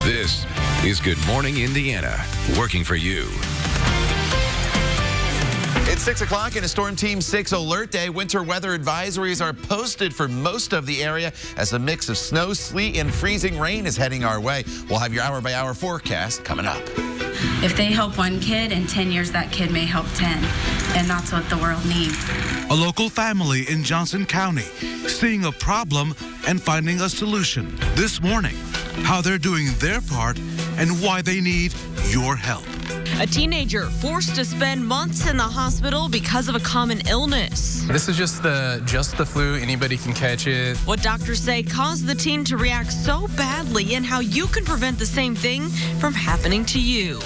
This is Good Morning Indiana, working for you. It's 6 o'clock and a Storm Team 6 alert day. Winter weather advisories are posted for most of the area as a mix of snow, sleet, and freezing rain is heading our way. We'll have your hour-by-hour forecast coming up. If they help one kid, in 10 years that kid may help 10. And that's what the world needs. A local family in Johnson County seeing a problem and finding a solution. This morning, how they're doing their part and why they need your help. A teenager forced to spend months in the hospital because of a common illness. This is just the flu. Anybody can catch it. What doctors say caused the teen to react so badly and how you can prevent the same thing from happening to you.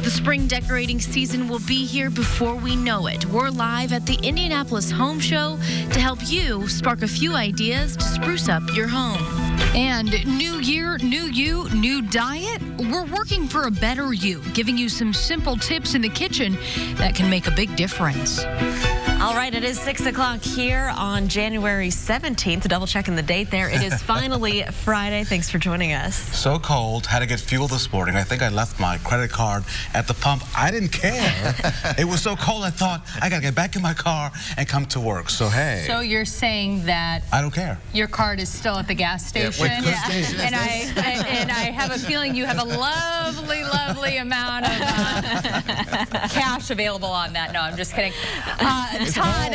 The spring decorating season will be here before we know it. We're live at the Indianapolis Home Show to help you spark a few ideas to spruce up your home. And new year, new you, new diet? We're working for a better you, giving you some simple tips in the kitchen that can make a big difference. All right, it is 6 o'clock here on January 17th. Double checking the date there. It is finally Friday. Thanks for joining us. So cold, had to get fuel this morning. I think I left my credit card at the pump. I didn't care. It was so cold, I thought, I got to get back in my car and come to work. So, hey. So you're saying that I don't care. Your card is still at the gas station? Yeah. And I have a feeling you have a lovely amount of cash available on that. No, I'm just kidding. Todd,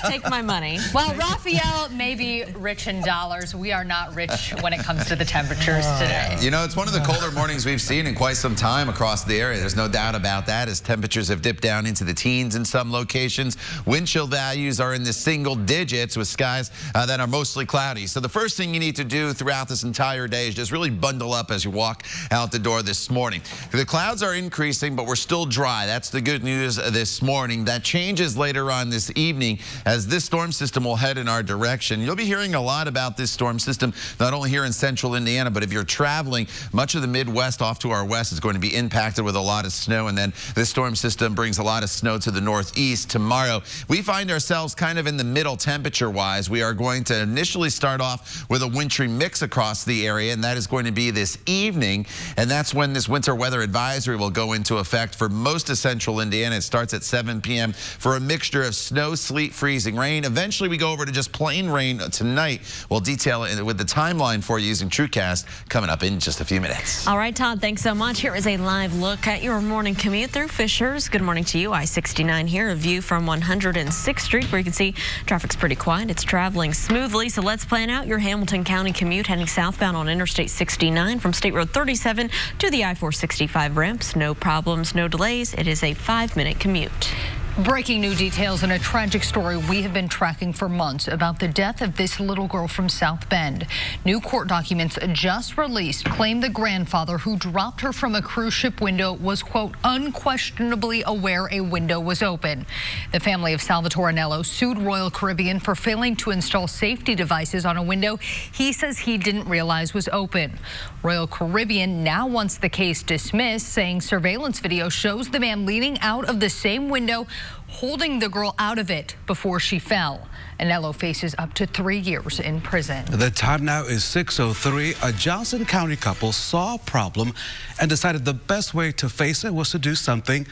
take my money. Well, Raphael may be rich in dollars. We are not rich when it comes to the temperatures today. You know, it's one of the colder mornings we've seen in quite some time across the area. There's no doubt about that, as temperatures have dipped down into the teens in some locations. Wind chill values are in the single digits with skies that are mostly cloudy. So the first thing you need to do throughout this entire day is just really bundle up as you walk out the door this morning. The clouds are increasing, but we're still dry. That's the good news this morning. That changes later on this evening as this storm system will head in our direction. You'll be hearing a lot about this storm system, not only here in central Indiana, but if you're traveling, much of the Midwest off to our west is going to be impacted with a lot of snow, and then this storm system brings a lot of snow to the northeast tomorrow. We find ourselves kind of in the middle temperature-wise. We are going to initially start off with a wintry mix across the area, and that is going to be this evening, and that's when this winter weather advisory will go into effect for most of central Indiana. It starts at 7 p.m. for a mixture of snow, sleet, freezing rain. Eventually, we go over to just plain rain tonight. We'll detail it with the timeline for you using TrueCast coming up in just a few minutes. All right, Todd, thanks so much. Here is a live look at your morning commute through Fishers. Good morning to you. I-69 here, a view from 106th Street where you can see traffic's pretty quiet. It's traveling smoothly, so let's plan out your Hamilton County commute heading southbound on Interstate 69 from State Road 37 to the I-465 ramps. No problems, no delays. It is a 5-minute commute. Breaking new details in a tragic story we have been tracking for months about the death of this little girl from South Bend. New court documents just released claim the grandfather who dropped her from a cruise ship window was, quote, unquestionably aware a window was open. The family of Salvatore Anello sued Royal Caribbean for failing to install safety devices on a window he says he didn't realize was open. Royal Caribbean now wants the case dismissed, saying surveillance video shows the man leaning out of the same window holding the girl out of it before she fell. Anello faces up to 3 years in prison. The time now is 6:03. A Johnson County couple saw a problem and decided the best way to face it was to do something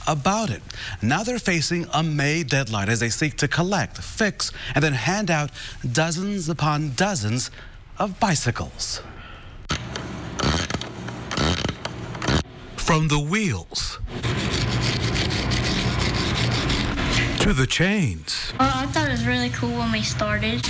about it. Now they're facing a May deadline as they seek to collect, fix, and then hand out dozens upon dozens of bicycles. From the wheels to the chains. I thought it was really cool when we started.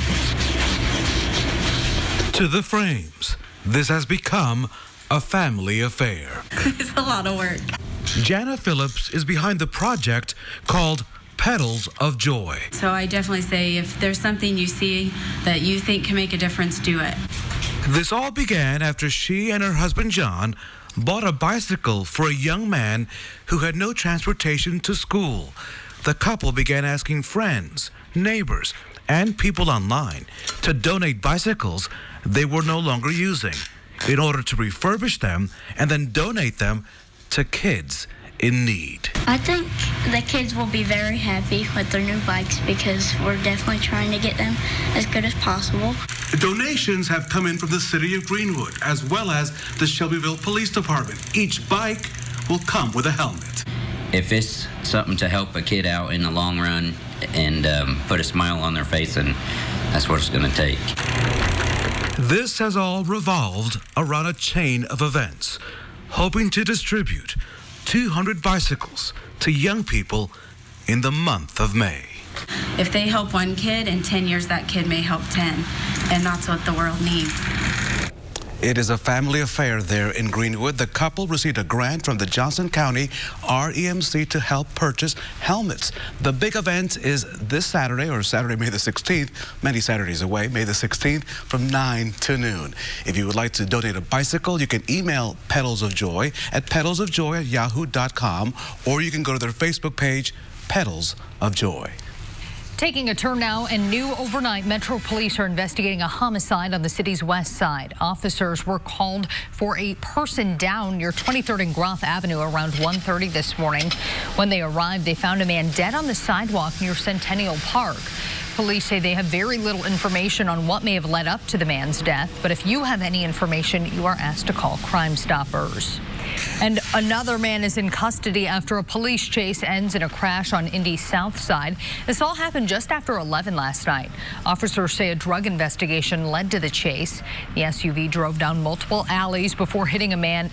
To the frames. This has become a family affair. It's a lot of work. Jana Phillips is behind the project called Petals of Joy. So I definitely say if there's something you see that you think can make a difference, do it. This all began after she and her husband John bought a bicycle for a young man who had no transportation to school. The couple began asking friends, neighbors, and people online to donate bicycles they were no longer using in order to refurbish them and then donate them to kids in need. I think the kids will be very happy with their new bikes because we're definitely trying to get them as good as possible. Donations have come in from the city of Greenwood, as well as the Shelbyville Police Department. Each bike will come with a helmet. If it's something to help a kid out in the long run and put a smile on their face, and that's what it's going to take. This has all revolved around a chain of events, hoping to distribute 200 bicycles to young people in the month of May. If they help one kid, in 10 years that kid may help 10, and that's what the world needs. It is a family affair there in Greenwood. The couple received a grant from the Johnson County REMC to help purchase helmets. The big event is this Saturday, or Saturday, May the 16th. Many Saturdays away, May the 16th, from 9 to noon. If you would like to donate a bicycle, you can email Pedals of Joy at pedalsofjoy@yahoo.com, or you can go to their Facebook page, Pedals of Joy. Taking a turn now, and new overnight, Metro Police are investigating a homicide on the city's west side. Officers were called for a person down near 23rd and Groff Avenue around 1:30 this morning. When they arrived, they found a man dead on the sidewalk near Centennial Park. Police say they have very little information on what may have led up to the man's death, but if you have any information, you are asked to call Crime Stoppers. And another man is in custody after a police chase ends in a crash on Indy's south side. This all happened just after 11 last night. Officers say a drug investigation led to the chase. The SUV drove down multiple alleys before hitting a minivan,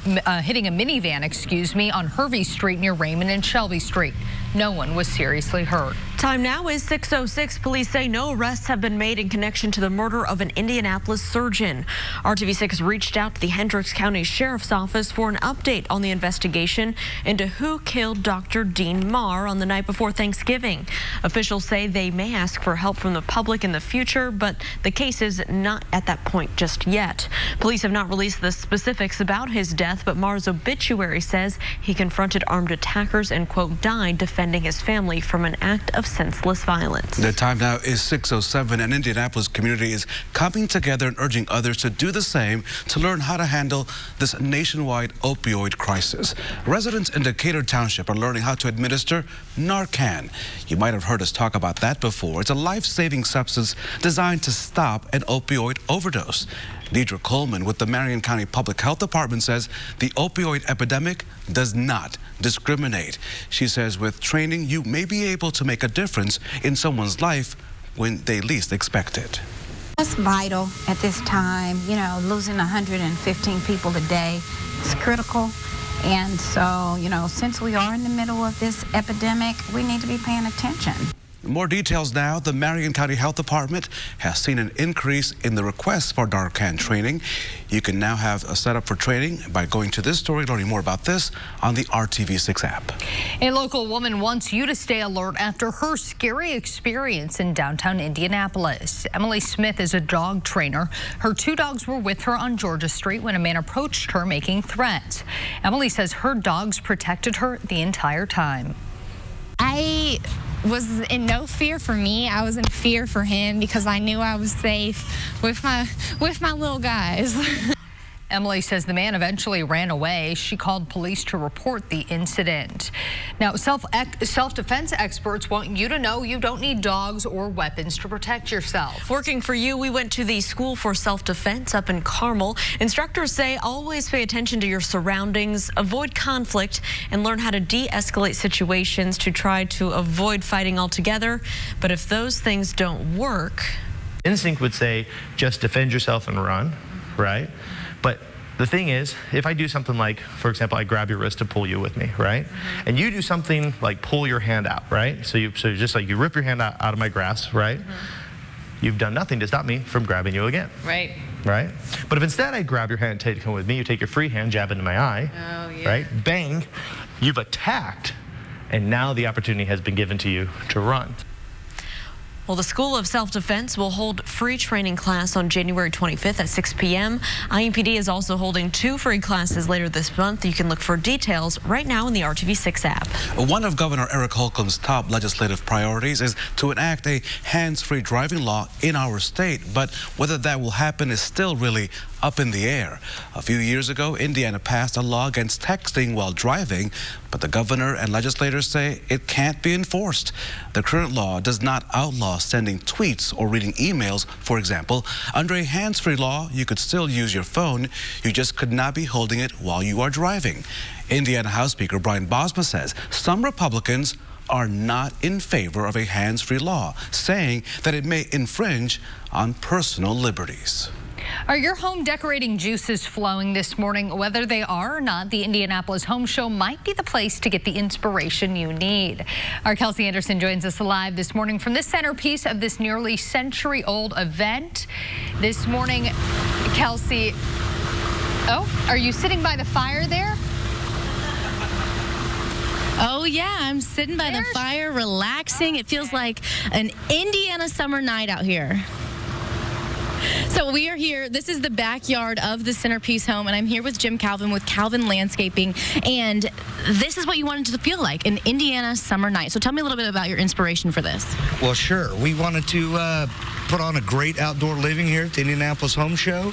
on Hervey Street near Raymond and Shelby Street. No one was seriously hurt. Time now is 6:06. Police say no arrests have been made in connection to the murder of an Indianapolis surgeon. RTV6 reached out to the Hendricks County Sheriff's Office for an update on the investigation into who killed Dr. Dean Marr on the night before Thanksgiving. Officials say they may ask for help from the public in the future, but the case is not at that point just yet. Police have not released the specifics about his death, but Marr's obituary says he confronted armed attackers and, quote, died defending his family from an act of senseless violence. The time now is 6:07, and Indianapolis community is coming together and urging others to do the same to learn how to handle this nationwide opioid crisis. Residents in Decatur Township are learning how to administer Narcan. You might have heard us talk about that before. It's a life-saving substance designed to stop an opioid overdose. Deidre Coleman with the Marion County Public Health Department says the opioid epidemic does not discriminate. She says with training, you may be able to make a difference in someone's life when they least expect it. It's vital at this time. You know, losing 115 people a day is critical. And so, since we are in the middle of this epidemic, we need to be paying attention. More details now. The Marion County Health Department has seen an increase in the requests for Narcan training. You can now have a setup for training by going to this story, learning more about this on the RTV6 app. A local woman wants you to stay alert after her scary experience in downtown Indianapolis. Emily Smith is a dog trainer. Her two dogs were with her on Georgia Street when a man approached her making threats. Emily says her dogs protected her the entire time. I was in no fear for me. I was in fear for him because I knew I was safe with my little guys. Emily says the man eventually ran away. She called police to report the incident. Now, self-defense experts want you to know you don't need dogs or weapons to protect yourself. Working for you, we went to the School for Self-Defense up in Carmel. Instructors say always pay attention to your surroundings, avoid conflict, and learn how to de-escalate situations to try to avoid fighting altogether. But if those things don't work... Instinct would say just defend yourself and run, right? But the thing is, if I do something like, for example, I grab your wrist to pull you with me, right? Mm-hmm. And you do something like pull your hand out, right? So just like you rip your hand out of my grasp, right? Mm-hmm. You've done nothing to stop me from grabbing you again. Right. Right? But if instead I grab your hand and take it with me, you take your free hand, jab into my eye, right? Bang, you've attacked, and now the opportunity has been given to you to run. Well, the School of Self-Defense will hold free training class on January 25th at 6 p.m. IMPD is also holding 2 free classes later this month. You can look for details right now in the RTV6 app. One of Governor Eric Holcomb's top legislative priorities is to enact a hands-free driving law in our state. But whether that will happen is still really up in the air. A few years ago, Indiana passed a law against texting while driving, but the governor and legislators say it can't be enforced. The current law does not outlaw sending tweets or reading emails, for example. Under a hands-free law, you could still use your phone. You just could not be holding it while you are driving. Indiana House Speaker Brian Bosma says some Republicans are not in favor of a hands-free law, saying that it may infringe on personal liberties. Are your home decorating juices flowing this morning? Whether they are or not, the Indianapolis Home Show might be the place to get the inspiration you need. Our Kelsey Anderson joins us live this morning from the centerpiece of this nearly century-old event. This morning, Kelsey, are you sitting by the fire there? Oh, yeah, I'm sitting by the fire, relaxing. It feels like an Indiana summer night out here. So we are here. This is the backyard of the centerpiece home, and I'm here with Jim Calvin with Calvin Landscaping. And this is what you wanted to feel like, an Indiana summer night. So tell me a little bit about your inspiration for this. Well, sure. We wanted to put on a great outdoor living here at the Indianapolis Home Show.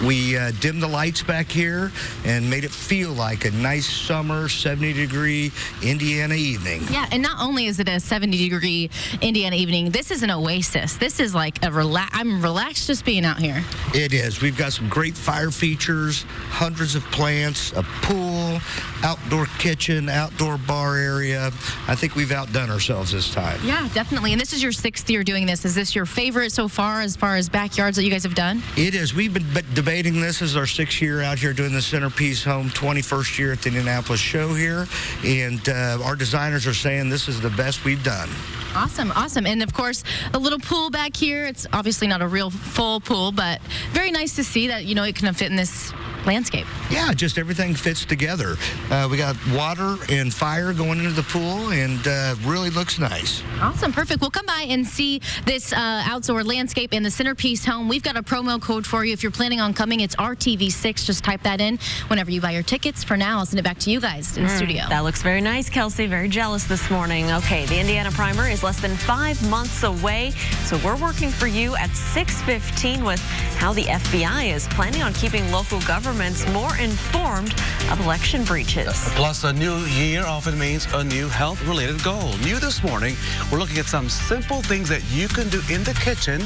We dimmed the lights back here and made it feel like a nice summer 70-degree Indiana evening. Yeah, and not only is it a 70-degree Indiana evening, this is an oasis. This is like I'm relaxed just being out here. It is. We've got some great fire features, hundreds of plants, a pool, outdoor kitchen, outdoor bar area. I think we've outdone ourselves this time. Yeah, definitely. And this is your 6th year doing this. Is this your favorite so far as backyards that you guys have done? It is. We've been debating this as our 6th year out here doing the centerpiece home, 21st year at the Indianapolis show here. And our designers are saying this is the best we've done. Awesome, awesome. And of course, a little pool back here. It's obviously not a real full pool, but very nice to see that, you know, it can fit in this landscape. Yeah, just everything fits together. We got water and fire going into the pool, and really looks nice. Awesome, perfect. We'll come by and see this outdoor landscape and the centerpiece home. We've got a promo code for you. If you're planning on coming, it's RTV6. Just type that in whenever you buy your tickets. For now, I'll send it back to you guys in the studio. That looks very nice, Kelsey. Very jealous this morning. Okay, the Indiana Primer is less than 5 months away, so we're working for you at 6:15 with how the FBI is planning on keeping local governments more informed of election breaches. Plus, a new year often means a new health-related goal. New this morning, we're looking at some simple things that you can do in the kitchen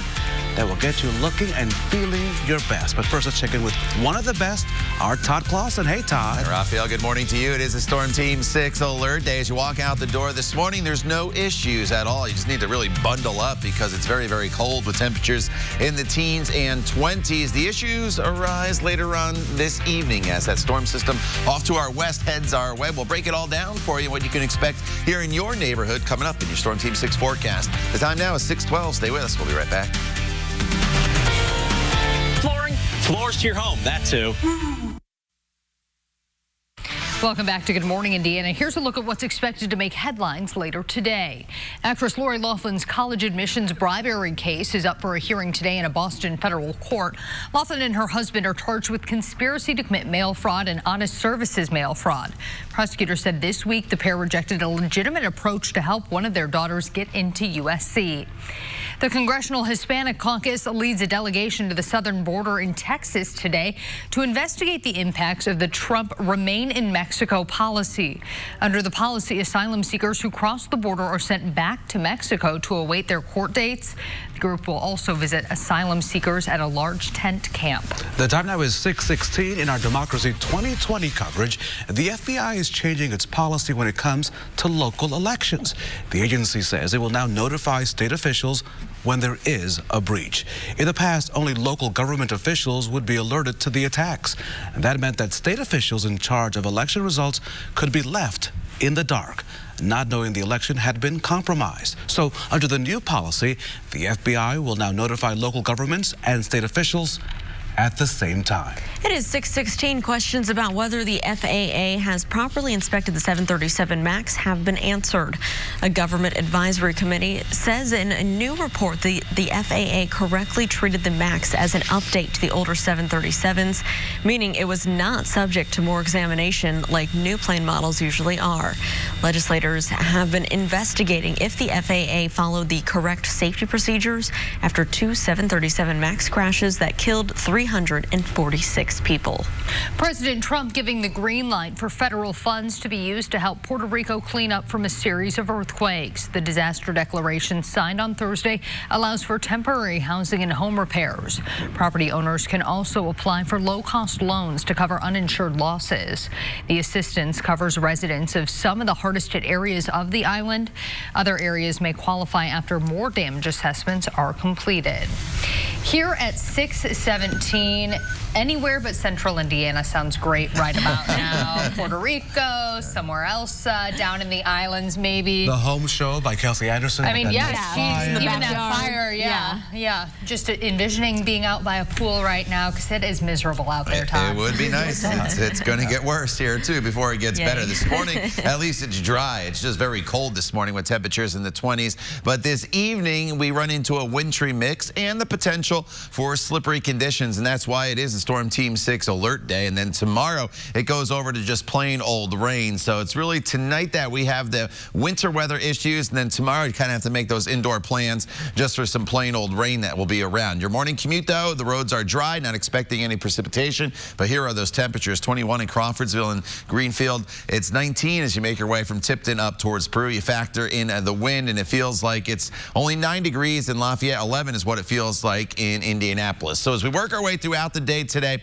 that will get you looking and feeling your best. But first, let's check in with one of the best, our Todd Clausen. Hey, Todd. Hi, Raphael. Good morning to you. It is a Storm Team 6 alert day. As you walk out the door this morning, there's no issues at all. You just need to really bundle up because it's very, very cold with temperatures in the teens and 20s. The issues arise later on this evening as that storm system off to our west heads our way. We'll break it all down for you, what you can expect here in your neighborhood coming up in your Storm Team 6 forecast. The time now is 6:12. Stay with us. We'll be right back. Flooring, floors to your home, that too. Welcome back to Good Morning Indiana. Here's a look at what's expected to make headlines later today. Actress Lori Loughlin's college admissions bribery case is up for a hearing today in a Boston federal court. Loughlin and her husband are charged with conspiracy to commit mail fraud and honest services mail fraud. Prosecutors said this week the pair rejected a legitimate approach to help one of their daughters get into USC. The Congressional Hispanic Caucus leads a delegation to the southern border in Texas today to investigate the impacts of the Trump Remain in Mexico policy. Under the policy, asylum seekers who cross the border are sent back to Mexico to await their court dates. The group will also visit asylum seekers at a large tent camp. The time now is 6:16 in our Democracy 2020 coverage. The FBI is changing its policy when it comes to local elections. The agency says it will now notify state officials when there is a breach. In the past, only local government officials would be alerted to the attacks. And that meant that state officials in charge of election results could be left in the dark, not knowing the election had been compromised. So under the new policy, the FBI will now notify local governments and state officials at the same time. It is 6:16. Questions about whether the FAA has properly inspected the 737 MAX have been answered. A government advisory committee says in a new report the FAA correctly treated the MAX as an update to the older 737s, meaning it was not subject to more examination like new plane models usually are. Legislators have been investigating if the FAA followed the correct safety procedures after two 737 MAX crashes that killed 346 people. President Trump giving the green light for federal funds to be used to help Puerto Rico clean up from a series of earthquakes. The disaster declaration signed on Thursday allows for temporary housing and home repairs. Property owners can also apply for low-cost loans to cover uninsured losses. The assistance covers residents of some of the hardest hit areas of the island. Other areas may qualify after more damage assessments are completed. Here at 6:17, anywhere but central Indiana sounds great right about now. Puerto Rico, somewhere else down in the islands maybe. The Home Show by Kelsey Anderson. I mean, even that fire, yeah. Just envisioning being out by a pool right now because it is miserable out there, Todd. It would be nice. It's going to get worse here, too, before it gets better. This morning, at least it's dry. It's just very cold this morning with temperatures in the 20s. But this evening, we run into a wintry mix and the potential for slippery conditions, and that's why it is a Storm Team 6 alert day. And then tomorrow, it goes over to just plain old rain. So it's really tonight that we have the winter weather issues, and then tomorrow you kind of have to make those indoor plans just for some plain old rain that will be around. Your morning commute, though, the roads are dry, not expecting any precipitation, but here are those temperatures. 21 in Crawfordsville and Greenfield. It's 19 as you make your way from Tipton up towards Peru. You factor in the wind, and it feels like it's only 9 degrees in Lafayette. 11 is what it feels like in Indianapolis. So as we work our way throughout the day today,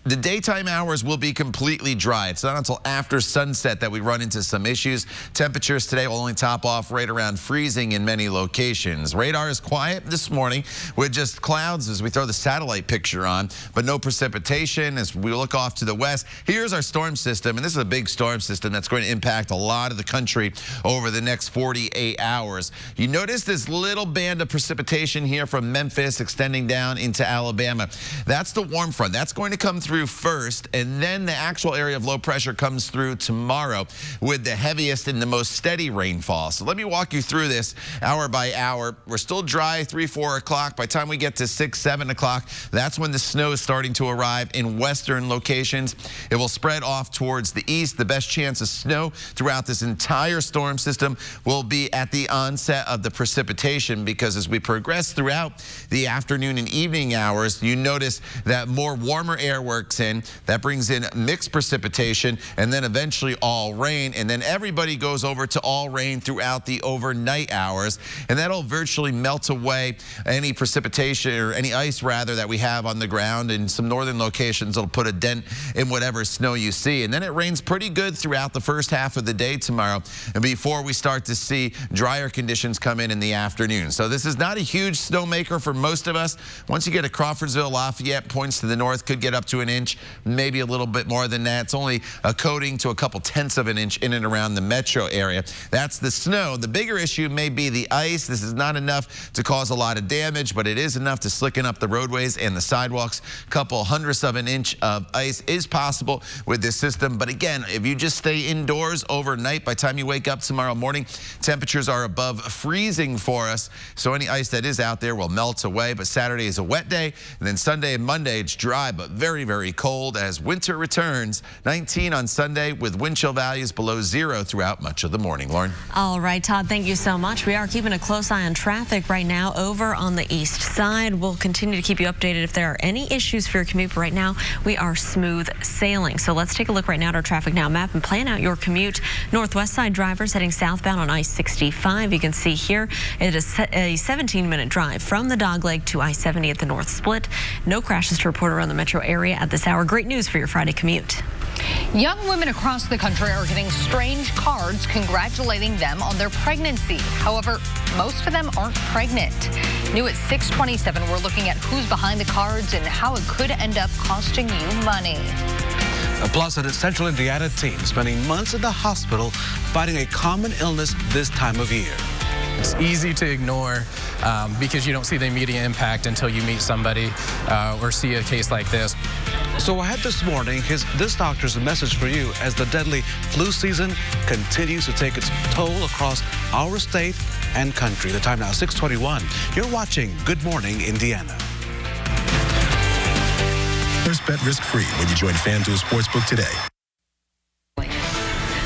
the daytime hours will be completely dry. It's not until after sunset that we run into some issues. Temperatures today will only top off right around freezing in many locations. Radar is quiet this morning with just clouds as we throw the satellite picture on, but no precipitation as we look off to the west. Here's our storm system, and this is a big storm system that's going to impact a lot of the country over the next 48 hours. You notice this little band of precipitation here from Memphis extending down into Alabama. That's the warm front. That's going to come through first, and then the actual area of low pressure comes through tomorrow with the heaviest and the most steady rainfall. So let me walk you through this hour by hour. We're still dry 3, 4 o'clock. By the time we get to 6, 7 o'clock, that's when the snow is starting to arrive in western locations. It will spread off towards the east. The best chance of snow throughout this entire storm system will be at the onset of the precipitation, because as we progress throughout the afternoon and evening hours, you notice that more warmer air works in. That brings in mixed precipitation and then eventually all rain. And then everybody goes over to all rain throughout the overnight hours. And that'll virtually melt away any precipitation, or any ice rather, that we have on the ground. In some northern locations, it'll put a dent in whatever snow you see. And then it rains pretty good throughout the first half of the day tomorrow, and before we start to see drier conditions come in the afternoon. So this is not a huge snowmaker for most of us. Once you get to Crawfordsville, Lafayette, points to the north, could get up to an inch, maybe a little bit more than that. It's only a coating to a couple tenths of an inch in and around the metro area. That's the snow. The bigger issue may be the ice. This is not enough to cause a lot of damage, but it is enough to slicken up the roadways and the sidewalks. A couple hundredths of an inch of ice is possible with this system. But again, if you just stay indoors overnight, by the time you wake up tomorrow morning, temperatures are above freezing for us. So any ice that is out there will melt away. But Saturday is a wet day, and then Sunday and Monday it's dry, but very, very cold as winter returns. 19 on Sunday with wind chill values below 0 throughout much of the morning. Lauren. All right, Todd, thank you so much. We are keeping a close eye on traffic right now over on the east side. We'll continue to keep you updated if there are any issues for your commute. But right now, we are smooth sailing. So let's take a look right now at our Traffic Now map and plan out your commute. Northwest side drivers heading southbound on I-65. You can see here it is a 17-minute drive from the Dogleg to I-70 at the North Split. No crashes to report around the metro area at this hour. Great news for your Friday commute. Young women across the country are getting strange cards congratulating them on their pregnancy. However, most of them aren't pregnant. New at 6:27, we're looking at who's behind the cards and how it could end up costing you money. Plus, a Central Indiana teen spending months in the hospital fighting a common illness this time of year. It's easy to ignore because you don't see the immediate impact until you meet somebody or see a case like this. So ahead this morning, this doctor's message for you as the deadly flu season continues to take its toll across our state and country. The time now, 6:21. You're watching Good Morning Indiana. First bet risk-free when you join FanDuel Sportsbook today.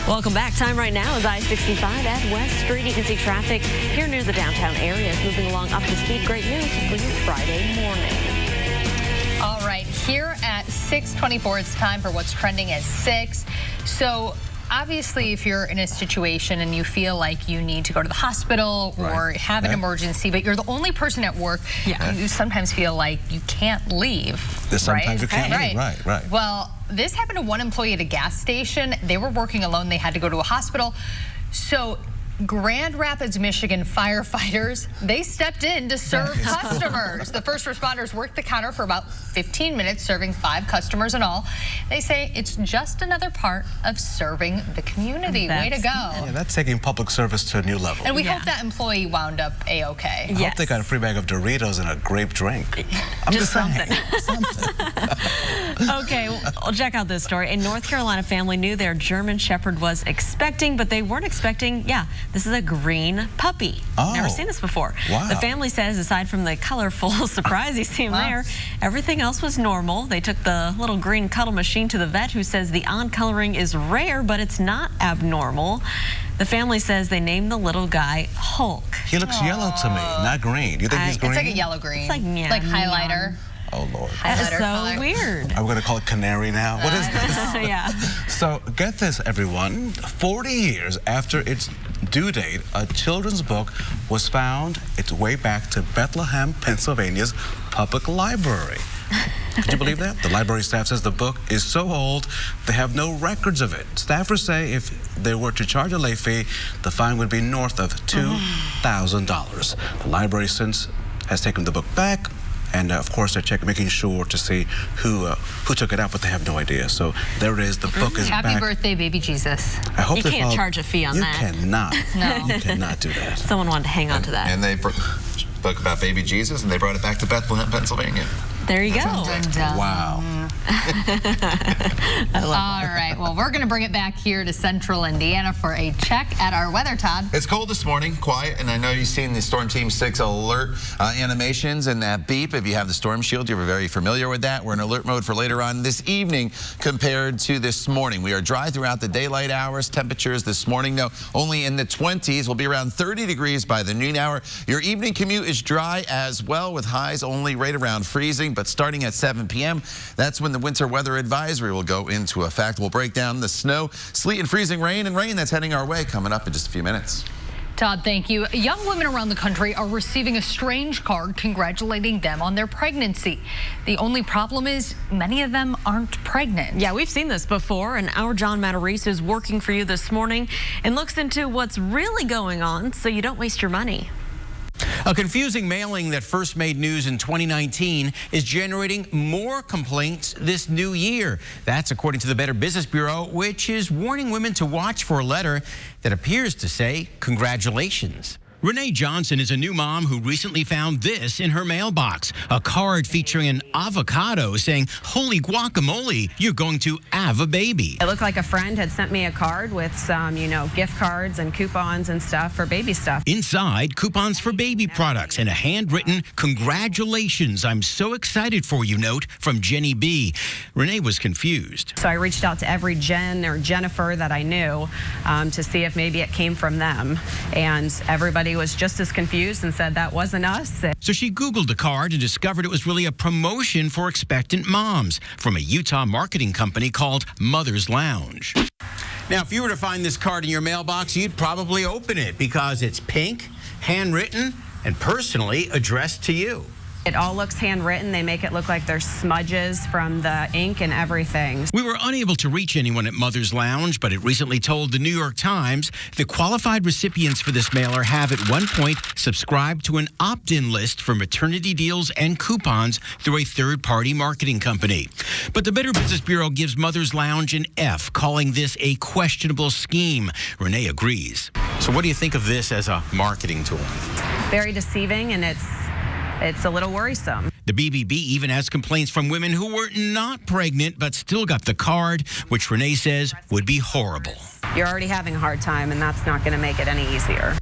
Welcome back. Time right now is I-65 at West Street. You can see traffic here near the downtown area is moving along up to speed. Great news for your Friday morning. All right, here at 6:24, it's time for what's trending at 6. So obviously, if you're in a situation and you feel like you need to go to the hospital or have an emergency, but you're the only person at work, you sometimes feel like you can't leave. Sometimes you can't leave, right. Well, this happened to one employee at a gas station. They were working alone. They had to go to a hospital. So Grand Rapids, Michigan firefighters, they stepped in to serve customers. The first responders worked the counter for about 15 minutes, serving 5 customers in all. They say it's just another part of serving the community. Way to go. Yeah, that's taking public service to a new level. And we hope that employee wound up A-okay. I hope they got a free bag of Doritos and a grape drink. I'm just something. Okay, well, check out this story. A North Carolina family knew their German Shepherd was expecting, but they weren't expecting, this is a green puppy. Never seen this before. Wow. The family says aside from the colorful surprise you see there, everything else was normal. They took the little green cuddle machine to the vet, who says the on-coloring is rare, but it's not abnormal. The family says they named the little guy Hulk. He looks yellow to me, not green. You think he's green? It's like a yellow-green. It's like highlighter. Oh, Lord. That is so weird. Are we going to call it canary now? What is this? So get this, everyone. 40 years after its due date, a children's book was found its way back to Bethlehem, Pennsylvania's public library. Could you believe that? The library staff says the book is so old, they have no records of it. Staffers say if they were to charge a late fee, the fine would be north of $2,000. The library since has taken the book back. And of course, they're making sure to see who took it out, but they have no idea. So there it is. The book is back. Happy birthday, baby Jesus. I hope you can't charge a fee on that. You cannot. No. You cannot do that. Someone wanted to hang on to that. And they spoke about baby Jesus, and they brought it back to Bethlehem, Pennsylvania. There you go. Wow. All right, well, we're going to bring it back here to Central Indiana for a check at our weather, Todd. It's cold this morning, quiet, and I know you've seen the Storm Team 6 alert animations and that beep. If you have the Storm Shield, you're very familiar with that. We're in alert mode for later on this evening compared to this morning. We are dry throughout the daylight hours. Temperatures this morning, though, only in the 20s. Will be around 30 degrees by the noon hour. Your evening commute is dry as well, with highs only right around freezing, but starting at 7 p.m., that's when the winter weather advisory will go into effect. We'll break down the snow, sleet, and freezing rain that's heading our way coming up in just a few minutes. Todd, thank you. Young women around the country are receiving a strange card congratulating them on their pregnancy. The only problem is many of them aren't pregnant. Yeah, we've seen this before, and our John Matarese is working for you this morning and looks into what's really going on so you don't waste your money. A confusing mailing that first made news in 2019 is generating more complaints this new year. That's according to the Better Business Bureau, which is warning women to watch for a letter that appears to say, congratulations. Renee Johnson is a new mom who recently found this in her mailbox, a card featuring an avocado saying, holy guacamole, you're going to have a baby. It looked like a friend had sent me a card with some, gift cards and coupons and stuff for baby stuff. Inside, coupons for baby products and a handwritten, congratulations, I'm so excited for you note from Jenny B. Renee was confused. So I reached out to every Jen or Jennifer that I knew to see if maybe it came from them. And everybody was just as confused and said that wasn't us. So she Googled the card and discovered it was really a promotion for expectant moms from a Utah marketing company called Mother's Lounge. Now, if you were to find this card in your mailbox, you'd probably open it because it's pink, handwritten, and personally addressed to you. It all looks handwritten. They make it look like there's smudges from the ink and everything. We were unable to reach anyone at Mother's Lounge, but it recently told the New York Times the qualified recipients for this mailer have at one point subscribed to an opt-in list for maternity deals and coupons through a third-party marketing company. But the Better Business Bureau gives Mother's Lounge an F, calling this a questionable scheme. Renee agrees. So what do you think of this as a marketing tool? Very deceiving, and it's a little worrisome. The BBB even has complaints from women who were not pregnant but still got the card, which Renee says would be horrible. You're already having a hard time, and that's not going to make it any easier.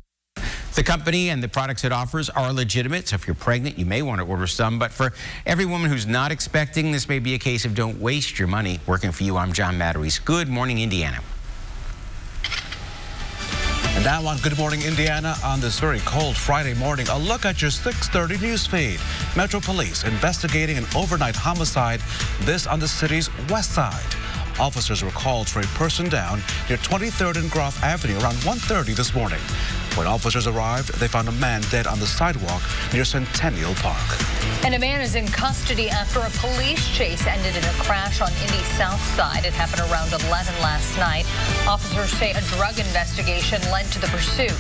The company and the products it offers are legitimate, so if you're pregnant, you may want to order some. But for every woman who's not expecting, this may be a case of don't waste your money. Working for you, I'm John Matteries. Good morning, Indiana. And now on Good Morning Indiana on this very cold Friday morning, a look at your 6:30 news feed. Metro Police investigating an overnight homicide, this on the city's west side. Officers were called for a person down near 23rd and Groff Avenue around 1:30 this morning. When officers arrived, they found a man dead on the sidewalk near Centennial Park. And a man is in custody after a police chase ended in a crash on Indy's south side. It happened around 11 last night. Officers say a drug investigation led to the pursuit.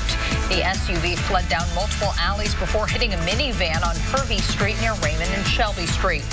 The SUV fled down multiple alleys before hitting a minivan on Hervey Street near Raymond and Shelby Street.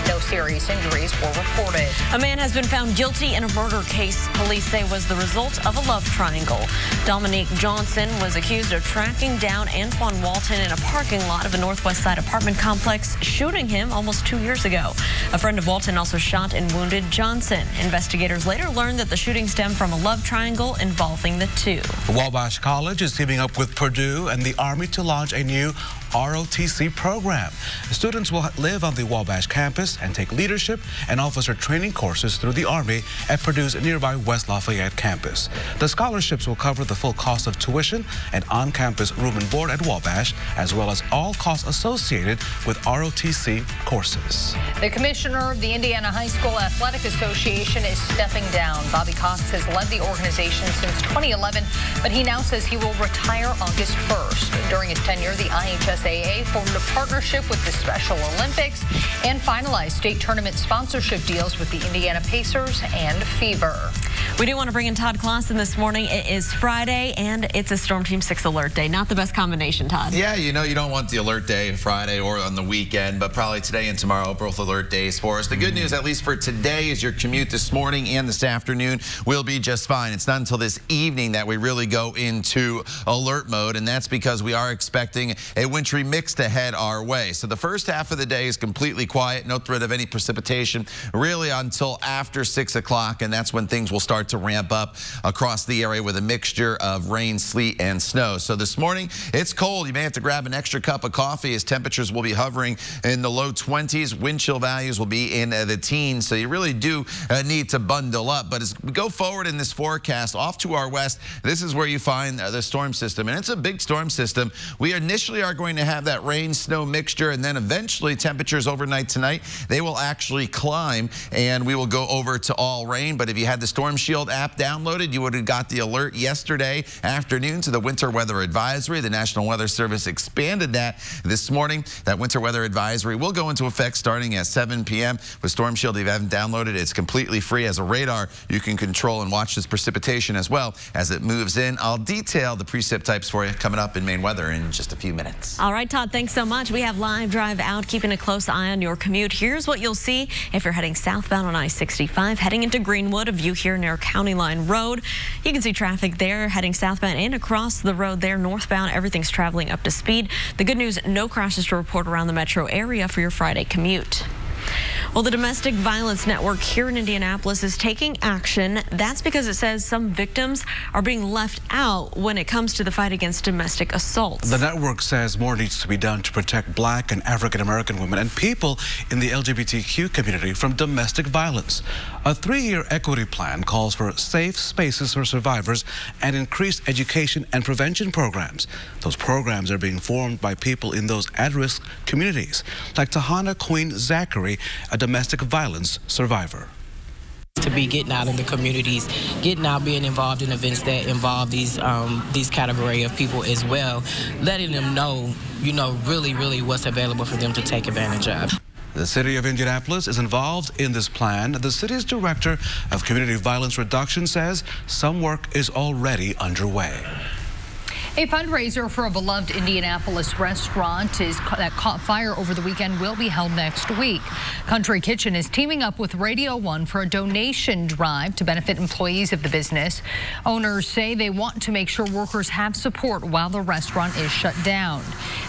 No serious injuries were reported. A man has been found guilty in a murder case police say was the result of a love triangle. Dominique Johnson was accused of tracking down Antoine Walton in a parking lot of a Northwest Side apartment complex, shooting him almost 2 years ago. A friend of Walton also shot and wounded Johnson. Investigators later learned that the shooting stemmed from a love triangle involving the two. Wabash College is teaming up with Purdue and the Army to launch a new ROTC program. Students will live on the Wabash campus and take leadership and officer training courses through the Army at Purdue's nearby West Lafayette campus. The scholarships will cover the full cost of tuition and on-campus room and board at Wabash, as well as all costs associated with ROTC courses. The commissioner of the Indiana High School Athletic Association is stepping down. Bobby Cox has led the organization since 2011, but he now says he will retire August 1st. During his tenure, the IHSAA formed a partnership with the Special Olympics and finalized state tournament sponsorship deals with the Indiana Pacers and Fever. We do want to bring in Todd Clausen this morning. It is Friday, and it's a Storm Team 6 alert day. Not the best combination, Todd. Yeah, you know you don't want the alert day Friday or on the weekend, but probably today and tomorrow, both alert days for us. The good news, at least for today, is your commute this morning and this afternoon will be just fine. It's not until this evening that we really go into alert mode, and that's because we are expecting a wintry mix to head our way. So the first half of the day is completely quiet, no threat of any precipitation, really until after 6 o'clock, and that's when things will start to ramp up across the area with a mixture of rain, sleet, and snow. So this morning, it's cold. You may have to grab an extra cup of coffee as temperatures will be hovering in the low 20s. Wind chill values will be in the teens, so you really do need to bundle up. But as we go forward in this forecast, off to our west, this is where you find the storm system, and it's a big storm system. We initially are going to have that rain-snow mixture, and then eventually temperatures overnight tonight, they will actually climb, and we will go over to all rain. But if you had the Storm Shield app downloaded, you would have got the alert yesterday afternoon to the winter weather advisory. The National Weather Service expanded that this morning. That winter weather advisory will go into effect starting at 7 p.m. With Storm Shield, if you haven't downloaded it, it's completely free. As a radar, you can control and watch this precipitation as well as it moves in. I'll detail the precip types for you coming up in Maine weather in just a few minutes. All right, Todd, thanks so much. We have live drive out, keeping a close eye on your commute. Here's what you'll see if you're heading southbound on I-65, heading into Greenwood, a view here near County Line Road. You can see traffic there heading southbound and across the road there northbound. Everything's traveling up to speed. The good news, no crashes to report around the metro area for your Friday commute. Well, the Domestic Violence Network here in Indianapolis is taking action. That's because it says some victims are being left out when it comes to the fight against domestic assaults. The network says more needs to be done to protect Black and African-American women and people in the LGBTQ community from domestic violence. A 3-year equity plan calls for safe spaces for survivors and increased education and prevention programs. Those programs are being formed by people in those at-risk communities, like Tahana Queen Zachary, a domestic violence survivor. To be getting out in the communities, getting out, being involved in events that involve these category of people as well, letting them know, really what's available for them to take advantage of. The city of Indianapolis is involved in this plan. The city's director of community violence reduction says some work is already underway. A fundraiser for a beloved Indianapolis restaurant that caught fire over the weekend will be held next week. Country Kitchen is teaming up with Radio 1 for a donation drive to benefit employees of the business. Owners say they want to make sure workers have support while the restaurant is shut down.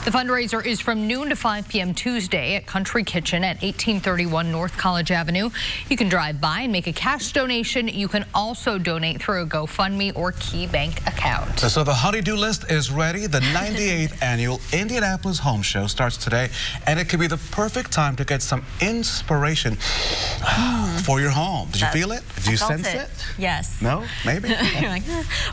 The fundraiser is from noon to 5 p.m. Tuesday at Country Kitchen at 1831 North College Avenue. You can drive by and make a cash donation. You can also donate through a GoFundMe or Key Bank account. So the honey-do list is ready. The 98th annual Indianapolis Home Show starts today, and it could be the perfect time to get some inspiration for your home. Did you feel it? Did you sense it? Yes. No? Maybe?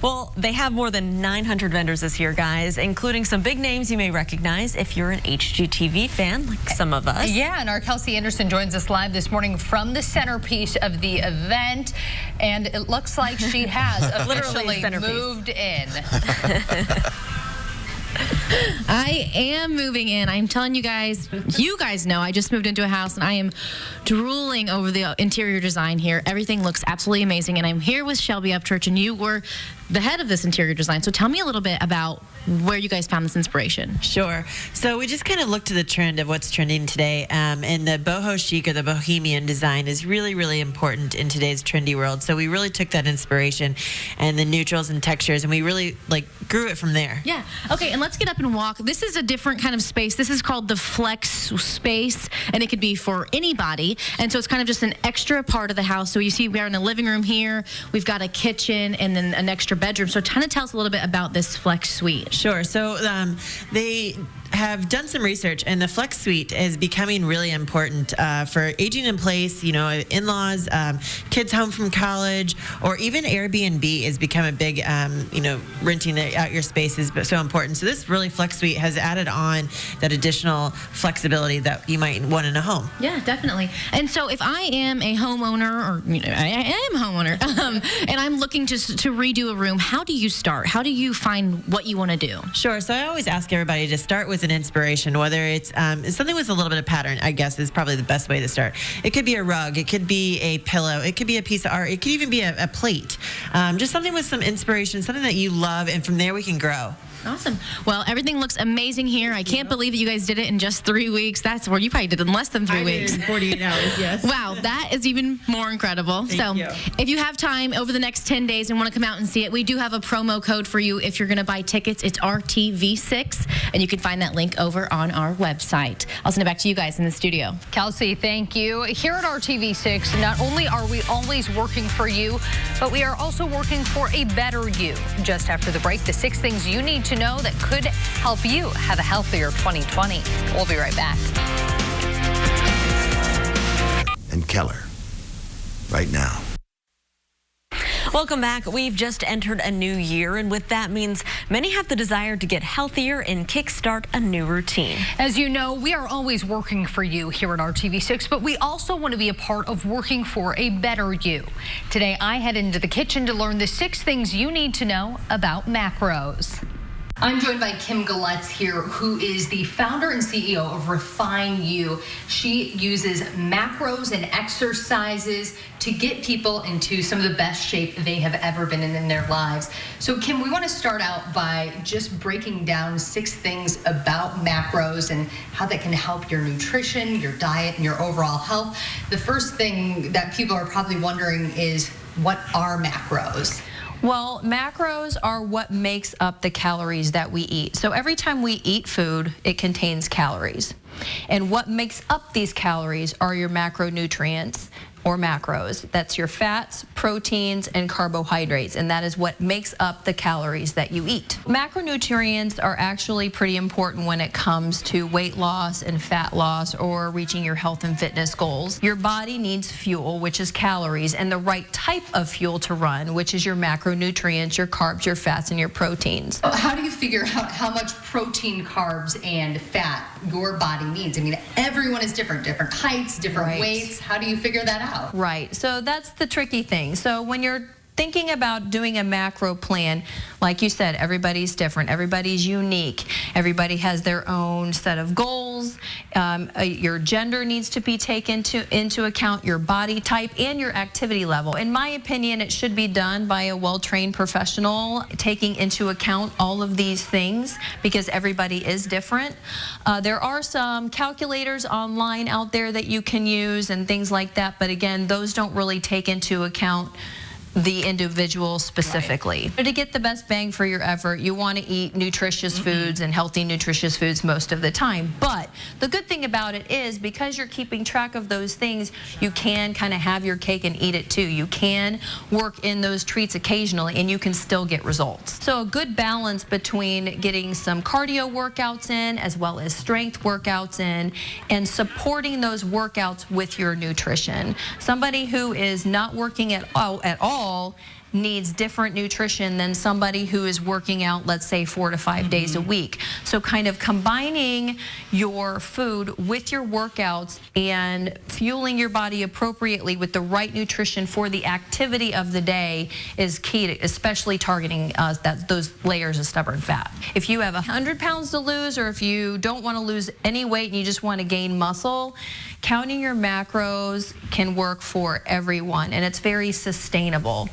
Well, they have more than 900 vendors this year, guys, including some big names you may recognize if you're an HGTV fan, like some of us. Yeah, and our Kelsey Anderson joins us live this morning from the centerpiece of the event, and it looks like she has officially moved in. I am moving in. I'm telling you guys know I just moved into a house and I am drooling over the interior design here. Everything looks absolutely amazing, and I'm here with Shelby Upchurch, and you were the head of this interior design. So tell me a little bit about where you guys found this inspiration. Sure. So we just kind of looked to the trend of what's trending today, and the boho chic or the bohemian design is really, really important in today's trendy world. So we really took that inspiration and the neutrals and textures, and we really grew it from there. Yeah. Okay, and let's get up and walk. This is a different kind of space. This is called the flex space, and it could be for anybody. And so it's kind of just an extra part of the house. So you see we're in a living room here. We've got a kitchen and then an extra bedroom. So kind of tell us a little bit about this flex suite. Sure. So they have done some research, and the flex suite is becoming really important for aging in place, in-laws, kids home from college, or even Airbnb has become a big, renting out your space is so important. So this really flex suite has added on that additional flexibility that you might want in a home. Yeah, definitely. And so if I am a homeowner, or I am a homeowner, and I'm looking to redo a room, how do you start? How do you find what you want to do? Sure. So I always ask everybody to start with an inspiration, whether it's something with a little bit of pattern, I guess is probably the best way to start. It could be a rug, it could be a pillow, it could be a piece of art, it could even be a plate. Just something with some inspiration, something that you love, and from there we can grow. Awesome. Well, everything looks amazing here. I can't believe that you guys did it in just 3 weeks. That's where you probably did it in less than 3 weeks. I did in 48 hours, yes. Wow, that is even more incredible. Thank you. If you have time over the next 10 days and want to come out and see it, we do have a promo code for you if you're going to buy tickets. It's RTV6, and you can find that link over on our website. I'll send it back to you guys in the studio. Kelsey, thank you. Here at RTV6, not only are we always working for you, but we are also working for a better you. Just after the break, the 6 things you need to know that could help you have a healthier 2020. We'll be right back. And Keller, right now. Welcome back. We've just entered a new year, and with that means many have the desire to get healthier and kickstart a new routine. As you know, we are always working for you here at RTV6, but we also want to be a part of working for a better you. Today, I head into the kitchen to learn the 6 things you need to know about macros. I'm joined by Kim Galetz here, who is the founder and CEO of Refine You. She uses macros and exercises to get people into some of the best shape they have ever been in their lives. So Kim, we want to start out by just breaking down 6 things about macros and how that can help your nutrition, your diet, and your overall health. The first thing that people are probably wondering is, what are macros? Well, macros are what makes up the calories that we eat. So every time we eat food, it contains calories. And what makes up these calories are your macronutrients, or macros. That's your fats, proteins, and carbohydrates, and that is what makes up the calories that you eat. Macronutrients are actually pretty important when it comes to weight loss and fat loss or reaching your health and fitness goals. Your body needs fuel, which is calories, and the right type of fuel to run, which is your macronutrients, your carbs, your fats, and your proteins. How do you figure out how much protein, carbs, and fat your body needs? I mean, everyone is different heights, different weights. How do you figure that out? Right. So that's the tricky thing. So when you're thinking about doing a macro plan, like you said, everybody's different, everybody's unique, everybody has their own set of goals. Your gender needs to be taken into account, your body type, and your activity level. In my opinion, it should be done by a well-trained professional, taking into account all of these things because everybody is different. There are some calculators online out there that you can use and things like that, but again, those don't really take into account the individual specifically. Right. To get the best bang for your effort, you want to eat nutritious foods and healthy nutritious foods most of the time. But the good thing about it is because you're keeping track of those things, you can kind of have your cake and eat it too. You can work in those treats occasionally and you can still get results. So a good balance between getting some cardio workouts in as well as strength workouts in and supporting those workouts with your nutrition. Somebody who is not working at all needs different nutrition than somebody who is working out, let's say 4 to 5 days a week. So kind of combining your food with your workouts and fueling your body appropriately with the right nutrition for the activity of the day is key to especially targeting those layers of stubborn fat. If you have 100 pounds to lose, or if you don't want to lose any weight and you just want to gain muscle, counting your macros can work for everyone, and it's very sustainable.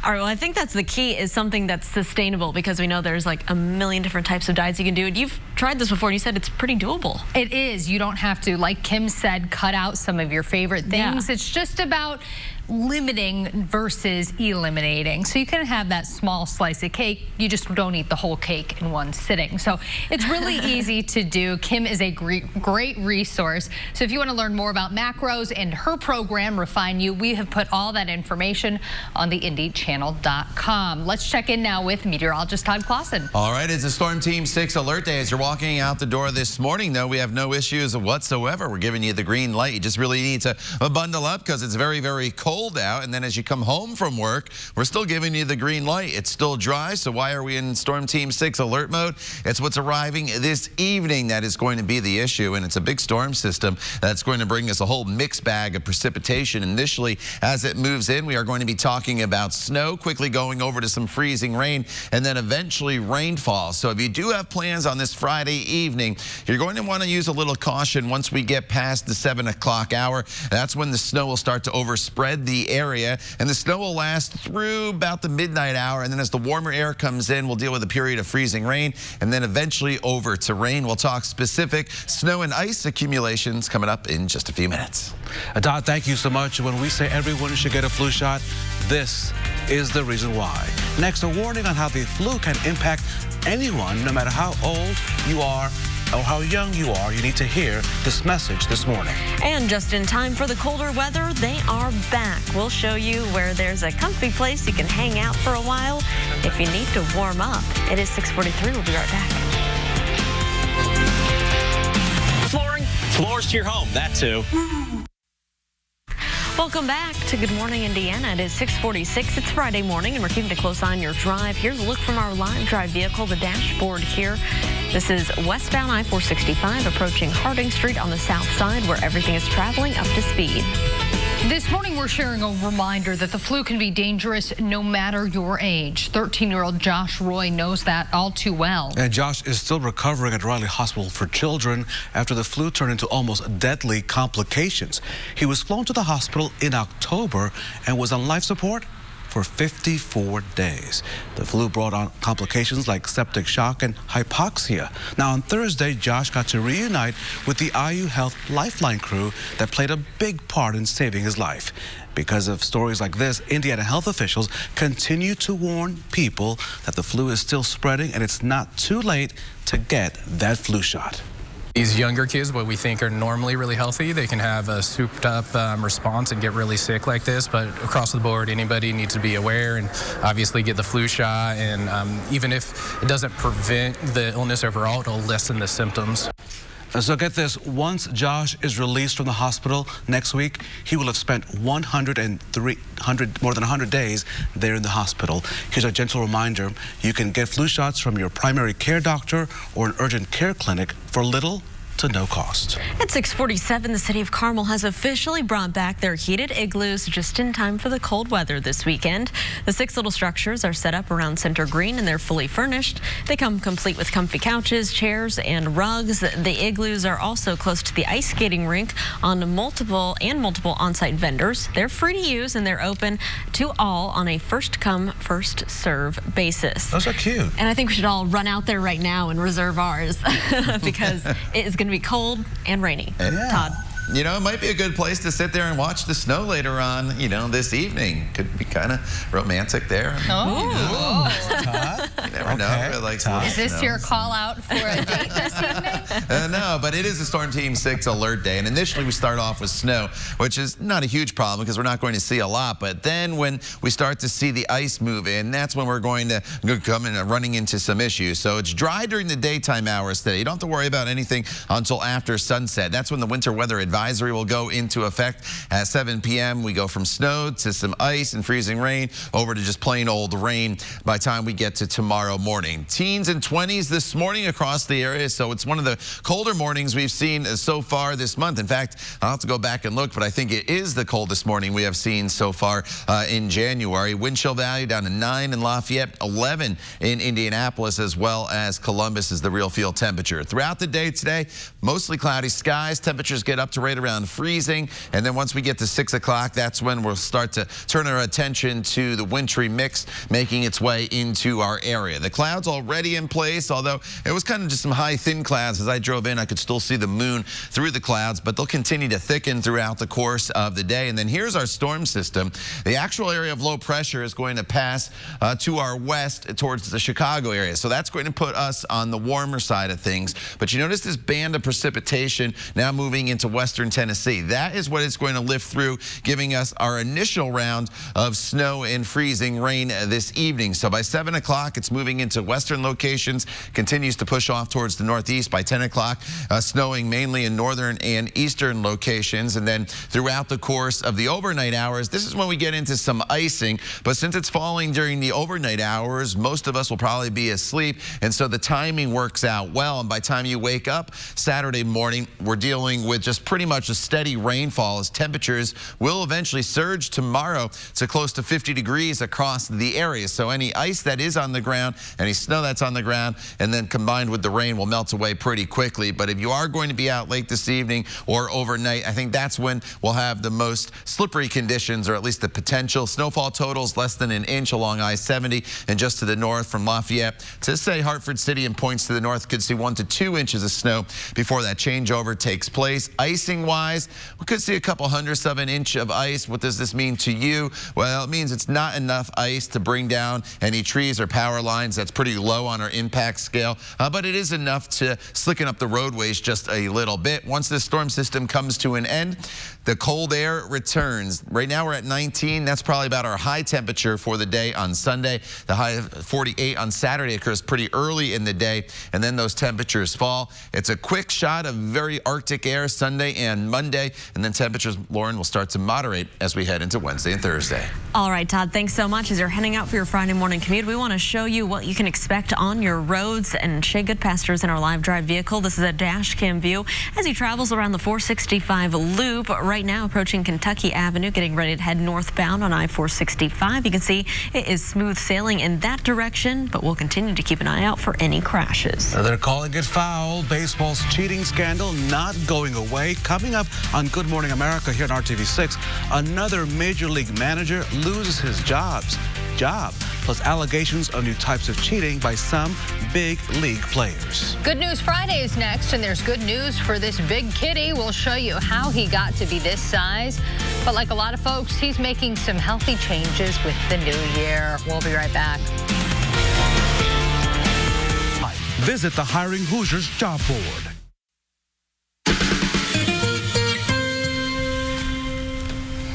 All right, well, I think that's the key, is something that's sustainable, because we know there's like a million different types of diets you can do. And you've tried this before and you said it's pretty doable. It is. You don't have to, like Kim said, cut out some of your favorite things. Yeah. It's just about limiting versus eliminating. So you can have that small slice of cake, you just don't eat the whole cake in one sitting. So it's really easy to do. Kim is a great resource. So if you want to learn more about macros and her program, Refine You, we have put all that information on the IndyChannel.com. Let's check in now with meteorologist Todd Clausen. All right, it's a Storm Team 6 alert day. As you're walking out the door this morning, though, we have no issues whatsoever. We're giving you the green light. You just really need to bundle up because it's very, very cold out, and then as you come home from work, we're still giving you the green light. It's still dry, so why are we in Storm Team 6 alert mode? It's what's arriving this evening that is going to be the issue, and it's a big storm system that's going to bring us a whole mixed bag of precipitation. Initially, as it moves in, we are going to be talking about snow, quickly going over to some freezing rain, and then eventually rainfall. So if you do have plans on this Friday evening, you're going to want to use a little caution once we get past the 7 o'clock hour. That's when the snow will start to overspread the area, and the snow will last through about the midnight hour, and then as the warmer air comes in, we'll deal with a period of freezing rain, and then eventually over to rain. We'll talk specific snow and ice accumulations coming up in just a few minutes. Todd, thank you so much. When we say everyone should get a flu shot, this is the reason why. Next, a warning on how the flu can impact anyone, no matter how old you are or how young you are. You need to hear this message this morning. And just in time for the colder weather, they are back. We'll show you where there's a comfy place you can hang out for a while if you need to warm up. It is 6:43. We'll be right back. Flooring, floors to your home, that too. Welcome back to Good Morning Indiana. It is 6:46. It's Friday morning, and we're keeping a close eye on your drive. Here's a look from our live drive vehicle, the dashboard here. This is westbound I-465 approaching Harding Street on the south side, where everything is traveling up to speed. This morning, we're sharing a reminder that the flu can be dangerous no matter your age. 13-year-old Josh Roy knows that all too well. And Josh is still recovering at Riley Hospital for Children after the flu turned into almost deadly complications. He was flown to the hospital in October and was on life support for 54 days. The flu brought on complications like septic shock and hypoxia. Now on Thursday, Josh got to reunite with the IU Health Lifeline crew that played a big part in saving his life. Because of stories like this, Indiana health officials continue to warn people that the flu is still spreading and it's not too late to get that flu shot. These younger kids, what we think are normally really healthy, they can have a souped up response and get really sick like this. But across the board, anybody needs to be aware and obviously get the flu shot. And even if it doesn't prevent the illness overall, it'll lessen the symptoms. So get this, once Josh is released from the hospital next week, he will have spent more than 100 days there in the hospital. Here's a gentle reminder, you can get flu shots from your primary care doctor or an urgent care clinic for little to no cost. At 6:47, the city of Carmel has officially brought back their heated igloos just in time for the cold weather this weekend. The 6 little structures are set up around Center Green and they're fully furnished. They come complete with comfy couches, chairs, and rugs. The igloos are also close to the ice skating rink on multiple on-site vendors. They're free to use and they're open to all on a first-come, first-serve basis. Those are cute. And I think we should all run out there right now and reserve ours because it is going to be cold and rainy. Yeah. Todd. You know, it might be a good place to sit there and watch the snow later on, you know, this evening. Could be kind of romantic there. Oh. Todd? You never know. It likes Is this snow. your call out for a date this evening? No, but it is a Storm Team 6 alert day. And initially we start off with snow, which is not a huge problem because we're not going to see a lot. But then when we start to see the ice move in, that's when we're going to come in and running into some issues. So it's dry during the daytime hours today. You don't have to worry about anything until after sunset. That's when the winter weather advisory will go into effect at 7 p.m. We go from snow to some ice and freezing rain over to just plain old rain by the time we get to tomorrow morning. Teens and 20s this morning across the area, so it's one of the colder mornings we've seen so far this month. In fact, I'll have to go back and look, but I think it is the coldest morning we have seen so far in January. Wind chill value down to 9 in Lafayette, 11 in Indianapolis, as well as Columbus is the real field temperature. Throughout the day today, mostly cloudy skies. Temperatures get up to right around freezing, and then once we get to 6 o'clock, that's when we'll start to turn our attention to the wintry mix making its way into our area. The clouds already in place, although it was kind of just some high thin clouds. As I drove in, I could still see the moon through the clouds, but they'll continue to thicken throughout the course of the day. And then here's our storm system. The actual area of low pressure is going to pass to our west towards the Chicago area, so that's going to put us on the warmer side of things. But you notice this band of precipitation now moving into western Tennessee. That is what it's going to lift through, giving us our initial round of snow and freezing rain this evening. So by 7 o'clock, it's moving into western locations, continues to push off towards the northeast. By 10 o'clock, snowing mainly in northern and eastern locations. And then throughout the course of the overnight hours, this is when we get into some icing. But since it's falling during the overnight hours, most of us will probably be asleep. And so the timing works out well. And by the time you wake up Saturday morning, we're dealing with just pretty much a steady rainfall as temperatures will eventually surge tomorrow to close to 50 degrees across the area. So any ice that is on the ground, any snow that's on the ground, and then combined with the rain will melt away pretty quickly. But if you are going to be out late this evening or overnight, I think that's when we'll have the most slippery conditions, or at least the potential. Snowfall totals less than an inch along I-70 and just to the north from Lafayette to say Hartford City and points to the north could see 1 to 2 inches of snow before that changeover takes place. Icing wise, we could see a couple hundredths of an inch of ice. What does this mean to you? Well, it means it's not enough ice to bring down any trees or power lines. That's pretty low on our impact scale, but it is enough to slicken up the roadways just a little bit. Once this storm system comes to an end, the cold air returns. Right now we're at 19. That's probably about our high temperature for the day on Sunday. The high of 48 on Saturday occurs pretty early in the day, and then those temperatures fall. It's a quick shot of very Arctic air Sunday and Monday, and then temperatures, Lauren, will start to moderate as we head into Wednesday and Thursday. All right, Todd, thanks so much. As you're heading out for your Friday morning commute, we want to show you what you can expect on your roads. And Shay Goodpaster's in our live drive vehicle. This is a dash cam view as he travels around the 465 loop. Right now, approaching Kentucky Avenue, getting ready to head northbound on I-465. You can see it is smooth sailing in that direction, but we'll continue to keep an eye out for any crashes. They're calling it foul. Baseball's cheating scandal not going away. Coming up on Good Morning America here on RTV6, another Major League manager loses his job, plus allegations of new types of cheating by some big league players. Good News Friday is next, and there's good news for this big kitty. We'll show you how he got to be this size. But like a lot of folks, he's making some healthy changes with the new year. We'll be right back. Visit the Hiring Hoosiers job board.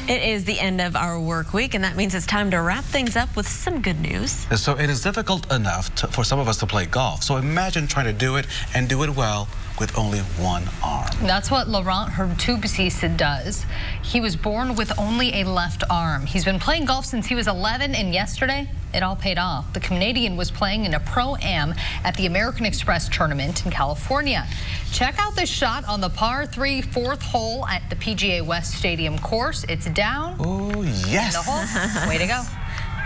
It is the end of our work week, and that means it's time to wrap things up with some good news. So it is difficult enough for some of us to play golf. So imagine trying to do it and do it well with only one arm. That's what Laurent Hertubissi does. He was born with only a left arm. He's been playing golf since he was 11, and yesterday, it all paid off. The Canadian was playing in a Pro-Am at the American Express tournament in California. Check out this shot on the par 3 4th hole at the PGA West Stadium course. It's down. Oh, yes. In the hole. Way to go.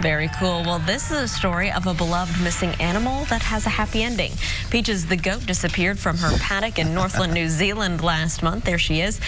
Very cool. Well, this is a story of a beloved missing animal that has a happy ending. Peaches the goat disappeared from her paddock in Northland, New Zealand last month. There she is.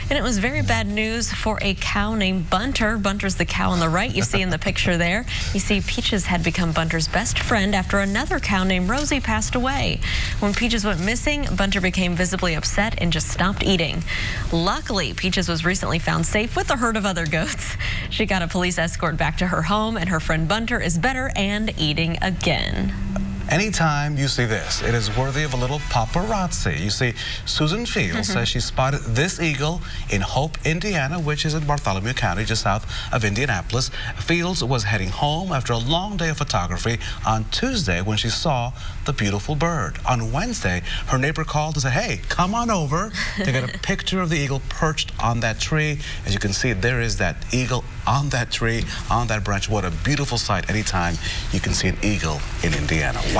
And it was very bad news for a cow named Bunter. Bunter's the cow on the right you see in the picture there. You see Peaches had become Bunter's best friend after another cow named Rosie passed away. When Peaches went missing, Bunter became visibly upset and just stopped eating. Luckily, Peaches was recently found safe with a herd of other goats. She got a police escort back to her home, and her friend Bunter is better and eating again. Anytime you see this, it is worthy of a little paparazzi. You see, Susan Fields says she spotted this eagle in Hope, Indiana, which is in Bartholomew County, just south of Indianapolis. Fields was heading home after a long day of photography on Tuesday when she saw the beautiful bird. On Wednesday, her neighbor called and said, hey, come on over to get a picture of the eagle perched on that tree. As you can see, there is that eagle on that tree, on that branch. What a beautiful sight anytime you can see an eagle in Indiana. Wow.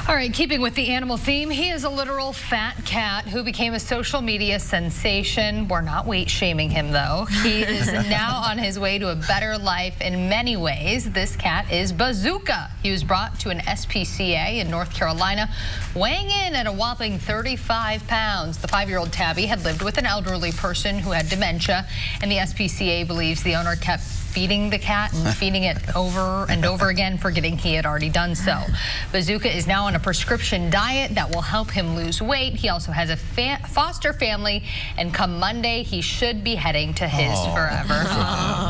All right, keeping with the animal theme, he is a literal fat cat who became a social media sensation. We're not weight shaming him, though. He is now on his way to a better life in many ways. This cat is Bazooka. He was brought to an SPCA in North Carolina, weighing in at a whopping 35 pounds. The 5-year-old tabby had lived with an elderly person who had dementia, and the SPCA believes the owner kept feeding the cat and feeding it over and over again, forgetting he had already done so. Bazooka is now on a prescription diet that will help him lose weight. He also has a foster family, and come Monday, he should be heading to his forever.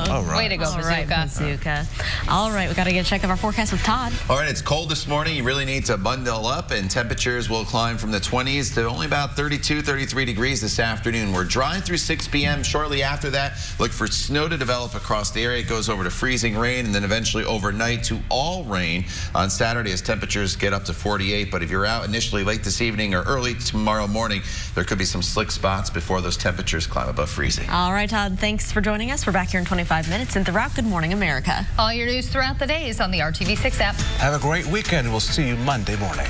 All right. Way to go, Bazooka. All right, Bazooka. All right, we got to get a check of our forecast with Todd. All right, it's cold this morning. You really need to bundle up, and temperatures will climb from the 20s to only about 32, 33 degrees this afternoon. We're dry through 6 p.m. Shortly after that, look for snow to develop across the area. It goes over to freezing rain, and then eventually overnight to all rain on Saturday as temperatures get up to 48. But if you're out initially late this evening or early tomorrow morning, there could be some slick spots before those temperatures climb above freezing. All right, Todd, thanks for joining us. We're back here in 25 minutes. And throughout Good Morning America. All your news throughout the day is on the RTV6 app. Have a great weekend. We'll see you Monday morning.